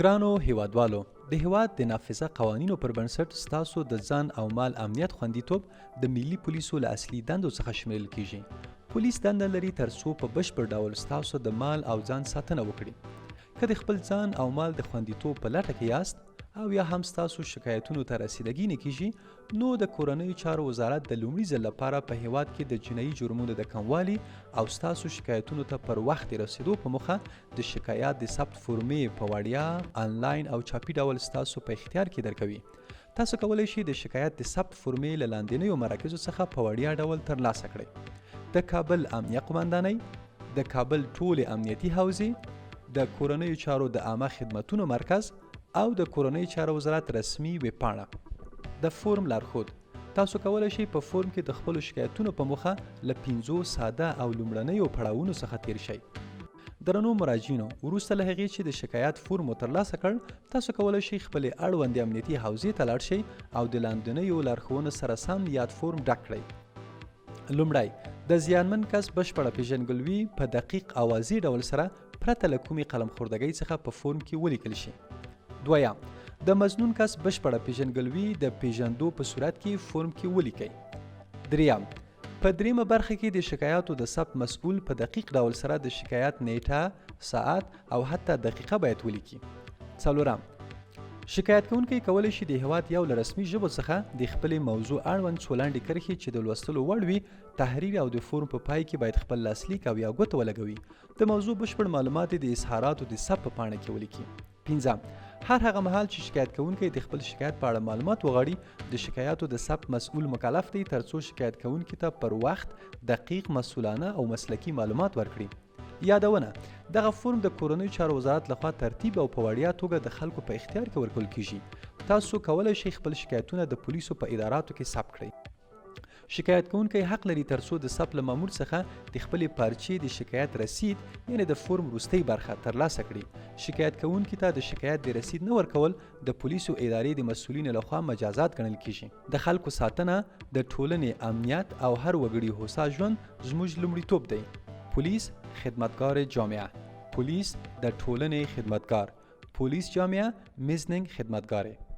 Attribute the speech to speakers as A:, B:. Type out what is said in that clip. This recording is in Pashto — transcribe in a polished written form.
A: ګرانو هیوادوالو، د هیواد د نافذه قوانینو پر بنسټ ستاسو د ځان او مال امنیت خوندیتوب د ملي پولیسو له اصلي دندو څخه شمیرل کیږي. پولیس دنده لري ترڅو په بشپړ ډول ستاسو د مال او ځان ساتنه وکړي. که د خپل ځان او مال د خوندیتوب په لټه کې یاست او یا هم ستاسو شکایتونو ته رسیدګي نه کیږي، نو د کورنیو چارو وزارت د لومړي ځل لپاره په هیواد کې د جنایي جرمونو د کموالي او ستاسو شکایتونو ته پر وخت رسیدو په موخه د شکایت د ثبت فورمې په وړیا آنلاین او چاپي ډول ستاسو په اختیار کې درکوي. تاسو کولی شئ د شکایت د ثبت فورمې له لاندنیو مراکزو څخه په وړیا ډول ترلاسه کړئ: د کابل امنیه قمندانۍ، د کابل ټولې امنیتي حوزې، د کورنیو چارو د عامه خدمتونو مرکز او د کورنیو چارو وزارت رسمي ویب پاڼه. د فورم لارښود: تاسو کولی شئ په فورم کې د خپلو شکایتونو په موخه له 5 ساده او لومړنیو پړاوونو څخه تیر شئ. درنو مراجعینو، وروسته له هغې چې د شکایت فورم مو ترلاسه کړ، تاسو کولی شئ خپلې اړوندې امنیتي حوزې ته لاړ شئ او د لاندنیو لارښوونو سره سم یاد فورم ډک کړئ. لومړی، د زیانمن کس بشپړه پیژندګلوي په دقیق اوازي ډول سره پرته له کومې قلم خوردګۍ څخه په فورم کې ولیکل شي. دویم، د مظنون کس بشپړه پیژندګلوي د پیژندو په صورت کې فورم کې ولیکئ. دریم، په دریمه برخه کې د شکایاتو د ثبت مسؤل په دقیق ډول سره د شکایت نیټه، ساعت او حتی دقیقه باید ولیکي. څلورم، شکایت کوونکی کولی شي د هیواد یو له رسمي ژبو څخه د خپلې موضوع اړوند څو لاندې کرښې چې د لوستلو وړ وي تحریر او د فورم په پای کې باید خپل لاسلیک او یا ګوته ولګوي. د موضوع بشپړ معلومات د اظهاراتو د ثبت په پاڼه کې ولیکي. پنځم، هر هغه مهال چې شکایت کوونکی د خپل شکایت په اړه معلومات وغواړي، د شکایاتو د ثبت مسؤل مکلف دی ترڅو شکایت کوونکي ته پر وخت دقیق، مسؤلانه او مسلکي معلومات ورکړي. یادونه: دغه فورم د کورنیو چارو وزارت لخوا ترتیب او په وړیا توګه د خلکو په اختیار کې ورکول کیږي. تاسو کولی شئ خپل شکایتونه د پولیسو په اداراتو کې ثبت کړئ. شکایت کوونکی حق لري ترڅو د ثبت له مامور څخه د خپلې پارچې د شکایت رسید، یعنې د فورم وروستۍ برخه ترلاسه کړي. شکایت کوونکي ته د شکایت د رسید نه ورکول د پولیسو ادارې د مسؤلینو لخوا مجازات ګڼل کیږي. د خلکو ساتنه، د ټولنې امنیت او هر وګړي هوسا ژوند زموږ لومړیتوب دی. پولیس خدمتگار جامعه، پولیس د ټولنې خدمتگار، پولیس جامعه میزننگ خدمتگاره.